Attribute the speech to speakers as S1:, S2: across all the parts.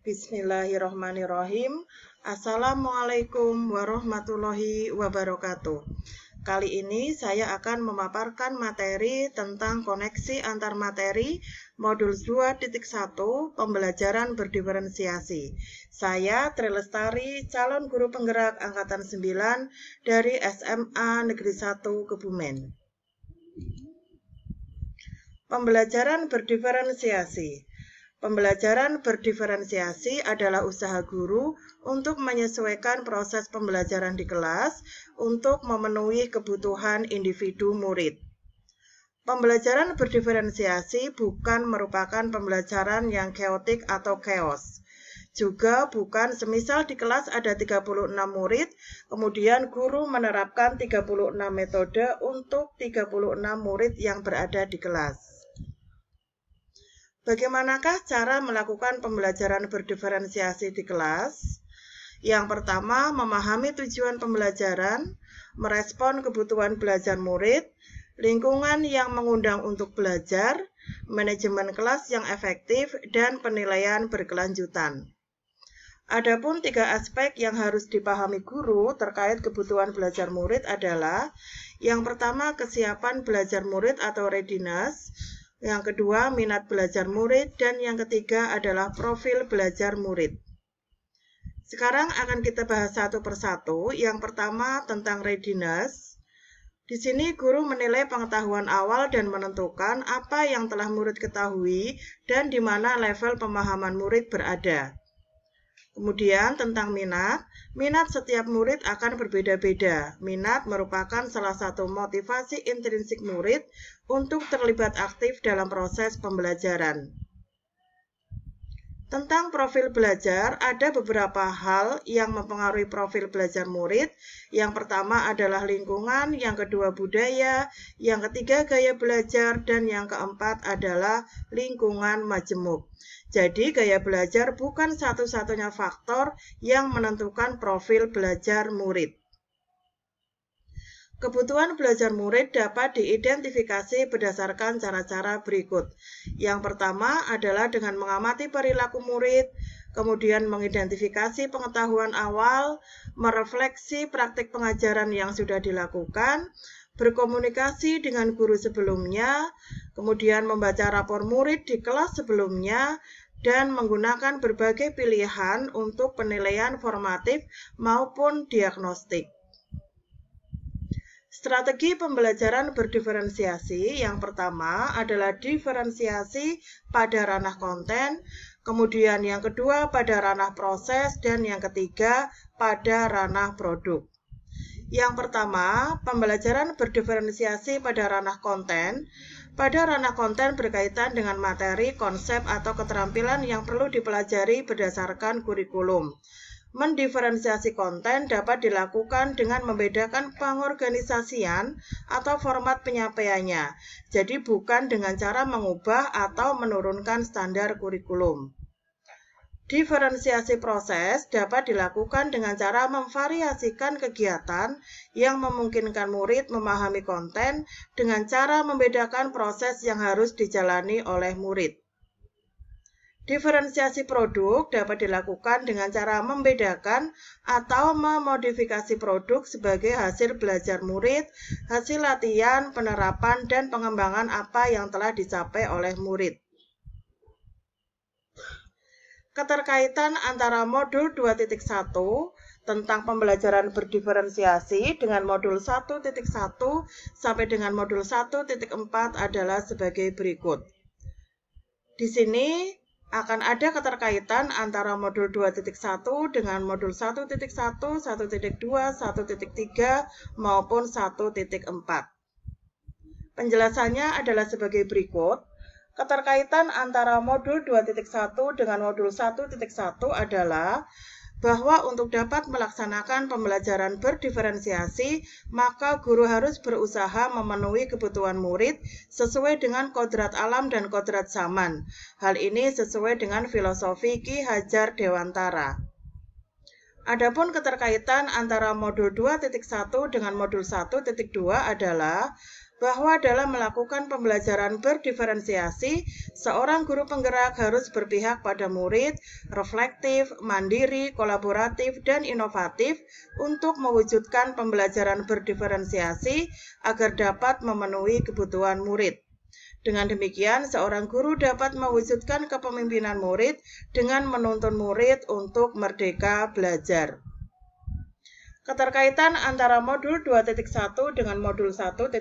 S1: Bismillahirrohmanirrohim. Assalamualaikum warahmatullahi wabarakatuh. Kali ini saya akan memaparkan materi tentang koneksi antar materi modul 2.1 pembelajaran berdiferensiasi. Saya Tri Lestari, calon guru penggerak Angkatan 9 dari SMA Negeri 1 Kebumen. Pembelajaran berdiferensiasi. Pembelajaran berdiferensiasi adalah usaha guru untuk menyesuaikan proses pembelajaran di kelas untuk memenuhi kebutuhan individu murid. Pembelajaran berdiferensiasi bukan merupakan pembelajaran yang chaotic atau chaos. Juga bukan semisal di kelas ada 36 murid, kemudian guru menerapkan 36 metode untuk 36 murid yang berada di kelas. Bagaimanakah cara melakukan pembelajaran berdiferensiasi di kelas? Yang pertama, memahami tujuan pembelajaran, merespon kebutuhan belajar murid, lingkungan yang mengundang untuk belajar, manajemen kelas yang efektif, dan penilaian berkelanjutan. Adapun 3 aspek yang harus dipahami guru terkait kebutuhan belajar murid adalah: yang pertama, kesiapan belajar murid atau readiness, yang kedua, minat belajar murid, dan yang ketiga adalah profil belajar murid. Sekarang akan kita bahas satu persatu. Yang pertama tentang readiness. Di sini guru menilai pengetahuan awal dan menentukan apa yang telah murid ketahui dan di mana level pemahaman murid berada. Kemudian tentang minat. Minat setiap murid akan berbeda-beda. Minat merupakan salah satu motivasi intrinsik murid untuk terlibat aktif dalam proses pembelajaran. Tentang profil belajar, ada beberapa hal yang mempengaruhi profil belajar murid. Yang pertama adalah lingkungan, yang kedua budaya, yang ketiga gaya belajar, dan yang keempat adalah lingkungan majemuk. Jadi, gaya belajar bukan satu-satunya faktor yang menentukan profil belajar murid. Kebutuhan belajar murid dapat diidentifikasi berdasarkan cara-cara berikut. Yang pertama adalah dengan mengamati perilaku murid, kemudian mengidentifikasi pengetahuan awal, merefleksi praktik pengajaran yang sudah dilakukan, berkomunikasi dengan guru sebelumnya, kemudian membaca rapor murid di kelas sebelumnya, dan menggunakan berbagai pilihan untuk penilaian formatif maupun diagnostik. Strategi pembelajaran berdiferensiasi yang pertama adalah diferensiasi pada ranah konten, kemudian yang kedua pada ranah proses, dan yang ketiga pada ranah produk. Yang pertama, pembelajaran berdiferensiasi pada ranah konten. Pada ranah konten berkaitan dengan materi, konsep, atau keterampilan yang perlu dipelajari berdasarkan kurikulum. Mendiferensiasi konten dapat dilakukan dengan membedakan pengorganisasian atau format penyampaiannya, jadi bukan dengan cara mengubah atau menurunkan standar kurikulum. Diferensiasi proses dapat dilakukan dengan cara memvariasikan kegiatan yang memungkinkan murid memahami konten dengan cara membedakan proses yang harus dijalani oleh murid. Diferensiasi produk dapat dilakukan dengan cara membedakan atau memodifikasi produk sebagai hasil belajar murid, hasil latihan, penerapan, dan pengembangan apa yang telah dicapai oleh murid. Keterkaitan antara modul 2.1 tentang pembelajaran berdiferensiasi dengan modul 1.1 sampai dengan modul 1.4 adalah sebagai berikut. Di sini akan ada keterkaitan antara modul 2.1 dengan modul 1.1, 1.2, 1.3 maupun 1.4. Penjelasannya adalah sebagai berikut. Keterkaitan antara modul 2.1 dengan modul 1.1 adalah bahwa untuk dapat melaksanakan pembelajaran berdiferensiasi, maka guru harus berusaha memenuhi kebutuhan murid sesuai dengan kodrat alam dan kodrat zaman. Hal ini sesuai dengan filosofi Ki Hajar Dewantara. Adapun keterkaitan antara modul 2.1 dengan modul 1.2 adalah bahwa dalam melakukan pembelajaran berdiferensiasi, seorang guru penggerak harus berpihak pada murid, reflektif, mandiri, kolaboratif, dan inovatif untuk mewujudkan pembelajaran berdiferensiasi agar dapat memenuhi kebutuhan murid. Dengan demikian, seorang guru dapat mewujudkan kepemimpinan murid dengan menuntun murid untuk merdeka belajar. Keterkaitan antara modul 2.1 dengan modul 1.3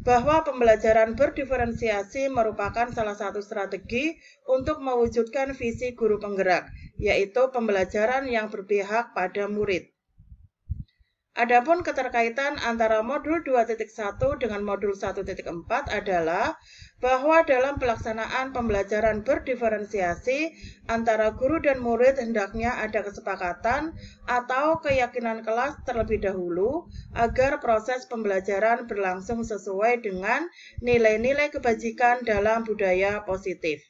S1: bahwa pembelajaran berdiferensiasi merupakan salah satu strategi untuk mewujudkan visi guru penggerak, yaitu pembelajaran yang berpihak pada murid. Adapun keterkaitan antara modul 2.1 dengan modul 1.4 adalah bahwa dalam pelaksanaan pembelajaran berdiferensiasi antara guru dan murid hendaknya ada kesepakatan atau keyakinan kelas terlebih dahulu agar proses pembelajaran berlangsung sesuai dengan nilai-nilai kebajikan dalam budaya positif.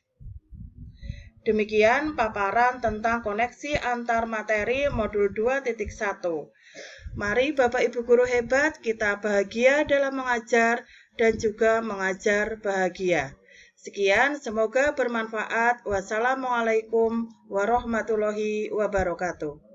S1: Demikian paparan tentang koneksi antar materi modul 2.1. Mari Bapak Ibu guru hebat, kita bahagia dalam mengajar dan juga mengajar bahagia. Sekian, semoga bermanfaat. Wassalamualaikum warahmatullahi wabarakatuh.